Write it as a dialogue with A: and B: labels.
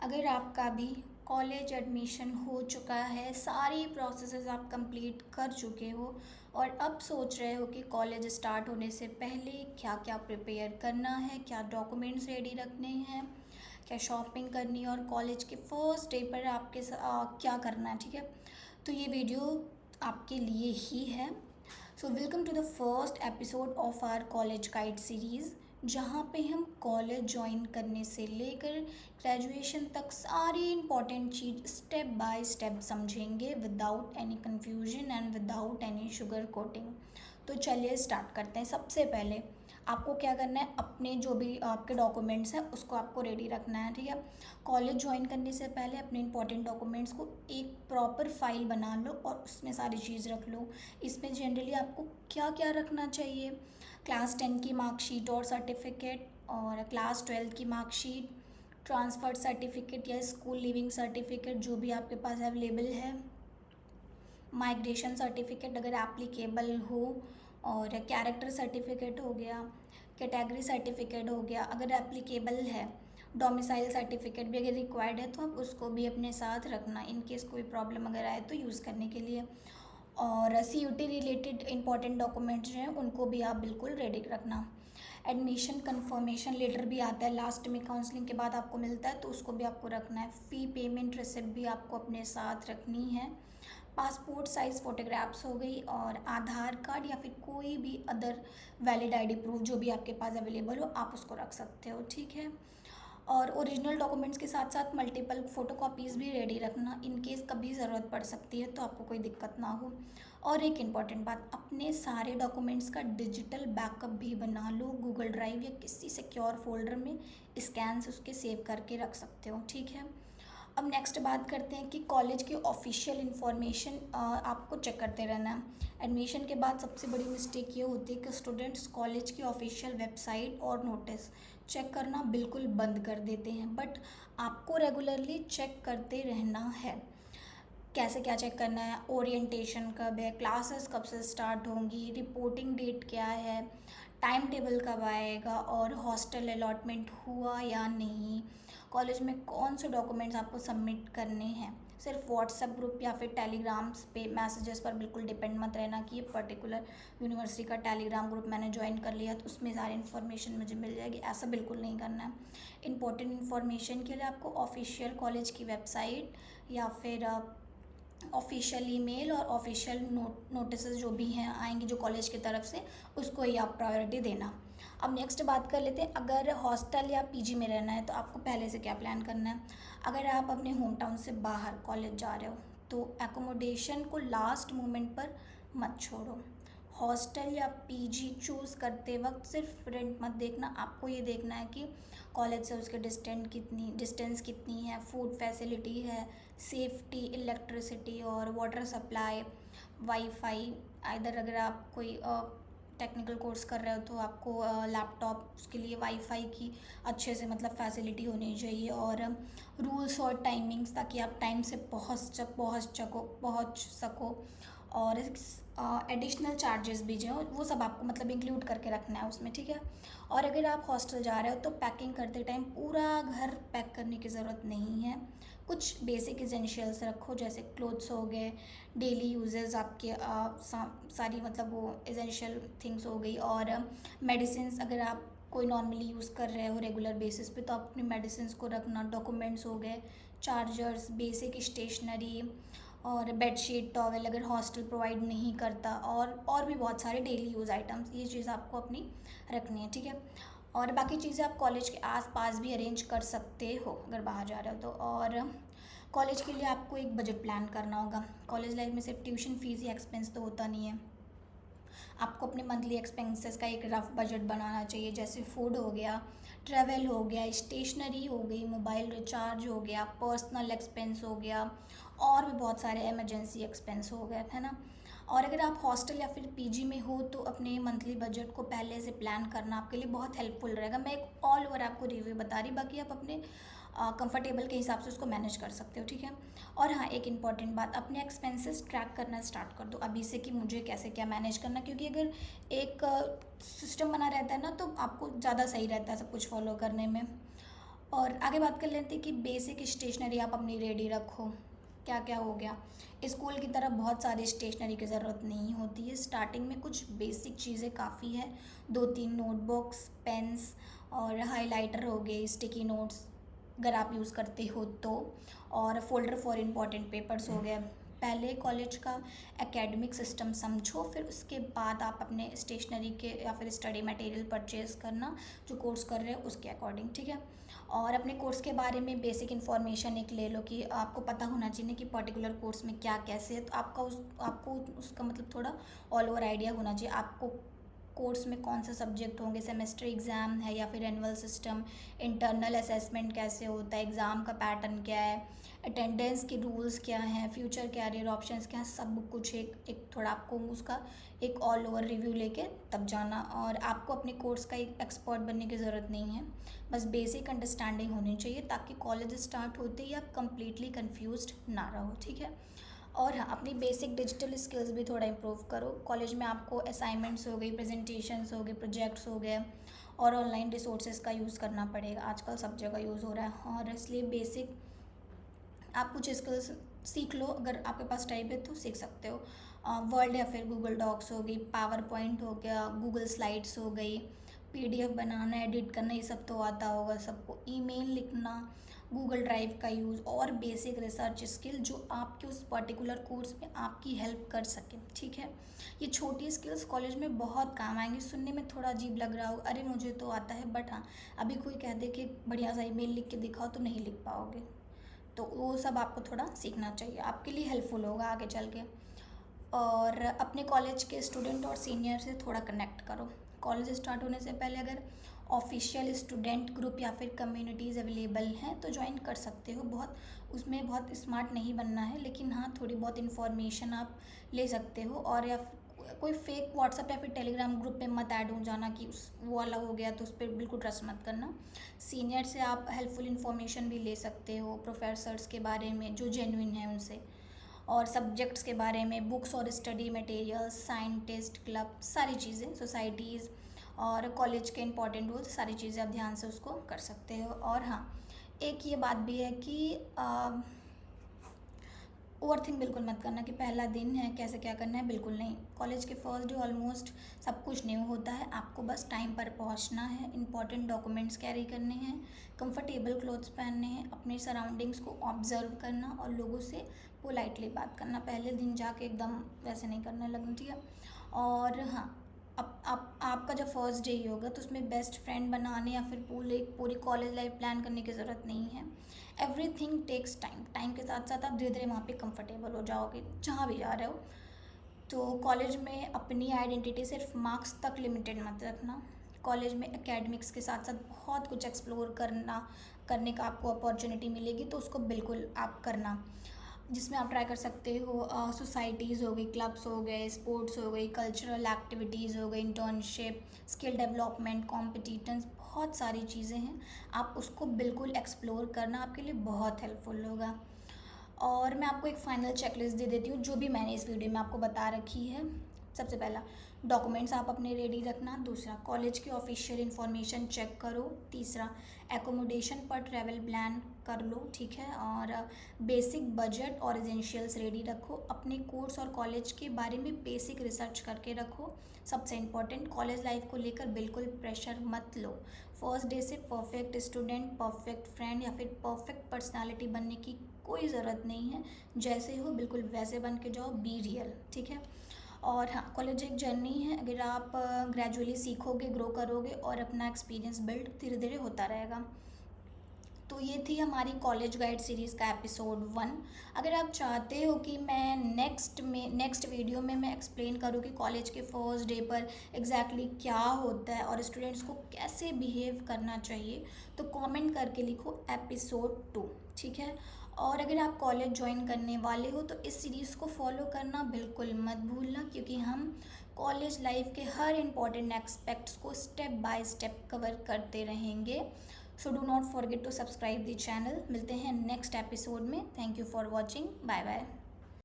A: अगर आपका भी कॉलेज एडमिशन हो चुका है, सारी प्रोसेसेस आप कंप्लीट कर चुके हो और अब सोच रहे हो कि कॉलेज स्टार्ट होने से पहले क्या क्या प्रिपेयर करना है, क्या डॉक्यूमेंट्स रेडी रखने हैं, क्या शॉपिंग करनी है और कॉलेज के फर्स्ट डे पर आपके क्या करना है, ठीक है। तो ये वीडियो आपके लिए ही है। So welcome to the first episode of our college guide series, जहाँ पे हम कॉलेज ज्वाइन करने से लेकर ग्रेजुएशन तक सारी इम्पॉर्टेंट चीज़ स्टेप बाय स्टेप समझेंगे without any confusion and without any sugar coating. तो चलिए स्टार्ट करते हैं। सबसे पहले आपको क्या करना है, अपने जो भी आपके डॉक्यूमेंट्स हैं उसको आपको रेडी रखना है, ठीक है। कॉलेज ज्वाइन करने से पहले अपने इंपॉर्टेंट डॉक्यूमेंट्स को एक प्रॉपर फाइल बना लो और उसमें सारी चीज़ रख लो। इसमें जनरली आपको क्या क्या रखना चाहिए, क्लास 10 की मार्कशीट और सर्टिफिकेट और क्लास 12 की मार्कशीट, ट्रांसफ़र सर्टिफिकेट या स्कूल लिविंग सर्टिफिकेट जो भी आपके पास अवेलेबल है, माइग्रेशन सर्टिफिकेट अगर एप्लीकेबल हो, और कैरेक्टर सर्टिफिकेट हो गया, कैटेगरी सर्टिफिकेट हो गया अगर एप्लीकेबल है, डोमिसाइल सर्टिफिकेट भी अगर रिक्वायर्ड है तो आप उसको भी अपने साथ रखना इन केस कोई प्रॉब्लम अगर आए तो यूज़ करने के लिए। और CUT रिलेटेड इंपॉर्टेंट डॉक्यूमेंट्स जो हैं उनको भी आप बिल्कुल रेडी रखना। एडमिशन कंफर्मेशन लेटर भी आता है लास्ट में, काउंसलिंग के बाद आपको मिलता है, तो उसको भी आपको रखना है। फ़ी पेमेंट रिसिप्ट भी आपको अपने साथ रखनी है। पासपोर्ट साइज़ फ़ोटोग्राफ्स हो गई और आधार कार्ड या फिर कोई भी अदर वैलिड ID प्रूफ जो भी आपके पास अवेलेबल हो आप उसको रख सकते हो, ठीक है। और ओरिजिनल डॉक्यूमेंट्स के साथ साथ मल्टीपल फ़ोटोकॉपीज़ भी रेडी रखना इन केस कभी ज़रूरत पड़ सकती है तो आपको कोई दिक्कत ना हो। और एक इम्पॉर्टेंट बात, अपने सारे डॉक्यूमेंट्स का डिजिटल बैकअप भी बना लो, गूगल ड्राइव या किसी सिक्योर फोल्डर में स्कैन से उसके सेव करके रख सकते हो, ठीक है। अब नेक्स्ट बात करते हैं कि कॉलेज की ऑफिशियल इन्फॉर्मेशन आपको चेक करते रहना है। एडमिशन के बाद सबसे बड़ी मिस्टेक ये होती है कि स्टूडेंट्स कॉलेज की ऑफिशियल वेबसाइट और नोटिस चेक करना बिल्कुल बंद कर देते हैं, बट आपको रेगुलरली चेक करते रहना है। कैसे क्या चेक करना है, ओरिएंटेशन कब है, क्लासेस कब से स्टार्ट होंगी, रिपोर्टिंग डेट क्या है, टाइम टेबल कब आएगा और हॉस्टल अलॉटमेंट हुआ या नहीं, कॉलेज में कौन से डॉक्यूमेंट्स आपको सबमिट करने हैं। सिर्फ व्हाट्सएप ग्रुप या फिर टेलीग्राम्स पे मैसेजेस पर बिल्कुल डिपेंड मत रहना कि ये पर्टिकुलर यूनिवर्सिटी का टेलीग्राम ग्रुप मैंने ज्वाइन कर लिया तो उसमें सारी इन्फॉर्मेशन मुझे मिल जाएगी, ऐसा बिल्कुल नहीं करना है। इंपॉर्टेंट इन्फॉर्मेशन के लिए आपको ऑफिशियल कॉलेज की वेबसाइट या फिर ऑफिशियल ईमेल और ऑफिशियल नोटिस जो भी हैं आएंगे जो कॉलेज की तरफ से, उसको ही आप प्रायोरिटी देना। अब नेक्स्ट बात कर लेते हैं, अगर हॉस्टल या PG में रहना है तो आपको पहले से क्या प्लान करना है। अगर आप अपने होम टाउन से बाहर कॉलेज जा रहे हो तो एकोमोडेशन को लास्ट मोमेंट पर मत छोड़ो। हॉस्टल या PG चूज़ करते वक्त सिर्फ रेंट मत देखना, आपको ये देखना है कि कॉलेज से उसके डिस्टेंस कितनी है, फूड फैसिलिटी है, सेफ्टी, इलेक्ट्रिसिटी और वाटर सप्लाई, वाईफाई। इधर अगर आप कोई टेक्निकल कोर्स कर रहे हो तो आपको लैपटॉप, उसके लिए वाईफाई की अच्छे से मतलब फैसिलिटी होनी चाहिए, और रूल्स और टाइमिंग्स ताकि आप टाइम से पहुँच सको। और एडिशनल चार्जेस भी जो वो सब आपको मतलब इंक्लूड करके रखना है उसमें, ठीक है। और अगर आप हॉस्टल जा रहे हो तो पैकिंग करते टाइम पूरा घर पैक करने की ज़रूरत नहीं है। कुछ बेसिक इसेंशियल्स रखो, जैसे क्लोथ्स हो गए, डेली यूजेस आपके सारी मतलब वो इसेंशियल थिंग्स हो गई, और मेडिसिन अगर आप कोई नॉर्मली यूज़ कर रहे हो रेगुलर बेसिस पे तो आप अपनी मेडिसिन को रखना। डॉक्यूमेंट्स हो गए, चार्जर्स, बेसिक स्टेशनरी और बेडशीट, टॉवेल अगर हॉस्टल प्रोवाइड नहीं करता, और भी बहुत सारे डेली यूज़ आइटम्स, ये चीज़ आपको अपनी रखनी है, ठीक है। और बाकी चीज़ें आप कॉलेज के आसपास भी अरेंज कर सकते हो अगर बाहर जा रहे हो तो। और कॉलेज के लिए आपको एक बजट प्लान करना होगा। कॉलेज लाइफ में सिर्फ ट्यूशन फीस या एक्सपेंस तो होता नहीं है, आपको अपने मंथली एक्सपेंसेस का एक रफ बजट बनाना चाहिए, जैसे फूड हो गया, ट्रैवल हो गया, स्टेशनरी हो गई, मोबाइल रिचार्ज हो गया, पर्सनल एक्सपेंस हो गया, और भी बहुत सारे इमरजेंसी एक्सपेंस हो गए, है ना। और अगर आप हॉस्टल या फिर PG में हो तो अपने मंथली बजट को पहले से प्लान करना आपके लिए बहुत हेल्पफुल रहेगा। मैं एक ऑल ओवर आपको रिव्यू बता रही, बाकी आप अपने कंफर्टेबल के हिसाब से उसको मैनेज कर सकते हो, ठीक है। और हाँ, एक इम्पॉर्टेंट बात, अपने एक्सपेंसेस ट्रैक करना स्टार्ट कर दो अभी से कि मुझे कैसे क्या मैनेज करना, क्योंकि अगर एक सिस्टम बना रहता है ना तो आपको ज़्यादा सही रहता है सब कुछ फॉलो करने में। और आगे बात कर लेते हैं कि बेसिक स्टेशनरी आप अपनी रेडी रखो। क्या क्या हो गया, स्कूल की तरह बहुत सारी स्टेशनरी की ज़रूरत नहीं होती है। स्टार्टिंग में कुछ बेसिक चीज़ें काफ़ी है। 2-3 नोटबुक्स, पेन्स और हाइलाइटर हो गए, स्टिकी नोट्स अगर आप यूज़ करते हो तो, और फोल्डर फॉर इम्पोर्टेंट पेपर्स हो गए। पहले कॉलेज का एकेडमिक सिस्टम समझो, फिर उसके बाद आप अपने स्टेशनरी के या फिर स्टडी मटेरियल परचेज़ करना जो कोर्स कर रहे हो उसके अकॉर्डिंग, ठीक है। और अपने कोर्स के बारे में बेसिक इन्फॉर्मेशन एक ले लो कि आपको पता होना चाहिए कि पर्टिकुलर कोर्स में क्या कैसे है, तो आपको उसका मतलब थोड़ा ऑल ओवर आइडिया होना चाहिए। आपको कोर्स में कौन सा सब्जेक्ट होंगे, सेमेस्टर एग्ज़ाम है या फिर एनुअल सिस्टम, इंटरनल असेसमेंट कैसे होता है, एग्ज़ाम का पैटर्न क्या है, अटेंडेंस के रूल्स क्या हैं, फ्यूचर कैरियर ऑप्शंस क्या हैं, सब कुछ एक थोड़ा आपको उसका एक ऑल ओवर रिव्यू लेके तब जाना। और आपको अपने कोर्स का एक एक्सपर्ट बनने की ज़रूरत नहीं है, बस बेसिक अंडरस्टैंडिंग होनी चाहिए ताकि कॉलेज स्टार्ट होते ही आप कम्प्लीटली कन्फ्यूज्ड ना रहो, ठीक है। और हाँ, अपनी बेसिक डिजिटल स्किल्स भी थोड़ा इम्प्रूव करो। कॉलेज में आपको असाइनमेंट्स हो गई, प्रेजेंटेशंस हो गए, प्रोजेक्ट्स हो गए और ऑनलाइन रिसोर्सेज का यूज़ करना पड़ेगा। आजकल सब जगह यूज़ हो रहा है और इसलिए बेसिक आप कुछ स्किल्स सीख लो। अगर आपके पास टाइम है तो सीख सकते हो। वर्ड या फिर गूगल डॉक्स हो गई, पावर पॉइंट हो गया, गूगल स्लाइड्स हो गई, पीडीएफ बनाना, एडिट करना, ये सब तो आता होगा सबको। ईमेल लिखना, गूगल ड्राइव का यूज़ और बेसिक रिसर्च स्किल जो आपके उस पर्टिकुलर कोर्स में आपकी हेल्प कर सके, ठीक है। ये छोटी स्किल्स कॉलेज में बहुत काम आएंगी। सुनने में थोड़ा अजीब लग रहा हो, अरे मुझे तो आता है, बट हाँ, अभी कोई कह दे कि बढ़िया सा ईमेल लिख के दिखाओ तो नहीं लिख पाओगे। तो वो सब आपको थोड़ा सीखना चाहिए, आपके लिए हेल्पफुल होगा आगे चल के। और अपने कॉलेज के स्टूडेंट और सीनियर से थोड़ा कनेक्ट करो। कॉलेज स्टार्ट होने से पहले अगर ऑफिशियल स्टूडेंट ग्रुप या फिर कम्युनिटीज़ अवेलेबल हैं तो ज्वाइन कर सकते हो। उसमें बहुत स्मार्ट नहीं बनना है, लेकिन हाँ थोड़ी बहुत इन्फॉर्मेशन आप ले सकते हो। और या कोई फेक व्हाट्सएप या फिर टेलीग्राम ग्रुप में मत ऐड हो जाना कि वो वाला हो गया तो उस पर बिल्कुल ट्रस्ट मत करना। सीनियर से आप हेल्पफुल इन्फॉर्मेशन भी ले सकते हो, प्रोफेसर्स के बारे में जो जेन्युइन है उनसे, और सब्जेक्ट्स के बारे में, बुक्स और स्टडी मटेरियल्स, साइंटिस्ट क्लब, सारी चीज़ें, सोसाइटीज़ और कॉलेज के इंपॉर्टेंट रूल्स, सारी चीज़ें आप ध्यान से उसको कर सकते हो। और हाँ, एक ये बात भी है कि ओवरथिंक बिल्कुल मत करना कि पहला दिन है कैसे क्या करना है, बिल्कुल नहीं। कॉलेज के फर्स्ट डे ऑलमोस्ट सब कुछ न्यू होता है, आपको बस टाइम पर पहुंचना है, इंपॉर्टेंट डॉक्यूमेंट्स कैरी करने हैं, कंफर्टेबल क्लोथ्स पहनने हैं, अपने सराउंडिंग्स को ऑब्जर्व करना और लोगों से पोलाइटली बात करना। पहले दिन जाके एकदम वैसे नहीं करने लगना, ठीक है। और हाँ, अब आपका जब फर्स्ट डे ही होगा तो उसमें बेस्ट फ्रेंड बनाने या फिर पूरी कॉलेज लाइफ प्लान करने की ज़रूरत नहीं है। Everything takes time. टाइम के साथ साथ आप धीरे धीरे वहाँ पे कंफर्टेबल हो जाओगे जहाँ भी जा रहे हो। तो कॉलेज में अपनी आइडेंटिटी सिर्फ मार्क्स तक लिमिटेड मत रखना। कॉलेज में एकेडमिक्स के साथ साथ बहुत कुछ एक्सप्लोर करने का आपको अपॉर्चुनिटी मिलेगी, तो उसको बिल्कुल आप करना, जिसमें आप ट्राई कर सकते हो। सोसाइटीज़ हो गई, क्लब्स हो गए, स्पोर्ट्स हो गई, कल्चरल एक्टिविटीज़ हो गई, इंटर्नशिप, स्किल डेवलपमेंट, कॉम्पिटिशन्स, बहुत सारी चीज़ें हैं। आप उसको बिल्कुल एक्सप्लोर करना, आपके लिए बहुत हेल्पफुल होगा। और मैं आपको एक फ़ाइनल चेकलिस्ट दे देती हूँ जो भी मैंने इस वीडियो में आपको बता रखी है। सबसे पहला, डॉक्यूमेंट्स आप अपने रेडी रखना। दूसरा, कॉलेज की ऑफिशियल इन्फॉर्मेशन चेक करो। तीसरा, एकोमोडेशन पर ट्रैवल प्लान कर लो, ठीक है। और बेसिक बजट और एसेंशियल्स रेडी रखो। अपने कोर्स और कॉलेज के बारे में बेसिक रिसर्च करके रखो। सबसे इम्पॉर्टेंट, कॉलेज लाइफ को लेकर बिल्कुल प्रेशर मत लो। फर्स्ट डे से परफेक्ट स्टूडेंट, परफेक्ट फ्रेंड या फिर परफेक्ट पर्सनालिटी बनने की कोई ज़रूरत नहीं है। जैसे हो बिल्कुल वैसे बन के जाओ, बी रियल, ठीक है। और हाँ, कॉलेज एक जर्नी है, अगर आप ग्रेजुअली सीखोगे, ग्रो करोगे और अपना एक्सपीरियंस बिल्ड धीरे धीरे होता रहेगा। तो ये थी हमारी कॉलेज गाइड सीरीज़ का एपिसोड 1। अगर आप चाहते हो कि मैं नेक्स्ट वीडियो में मैं एक्सप्लेन करूँ कि कॉलेज के फर्स्ट डे पर एग्जैक्टली क्या होता है और स्टूडेंट्स को कैसे बिहेव करना चाहिए, तो कमेंट करके लिखो एपिसोड 2, ठीक है। और अगर आप कॉलेज ज्वाइन करने वाले हो तो इस सीरीज़ को फॉलो करना बिल्कुल मत भूलना, क्योंकि हम कॉलेज लाइफ के हर इम्पॉर्टेंट एस्पेक्ट्स को स्टेप बाय स्टेप कवर करते रहेंगे। So do not forget to subscribe the channel. मिलते हैं नेक्स्ट एपिसोड में। Thank you for watching, bye bye.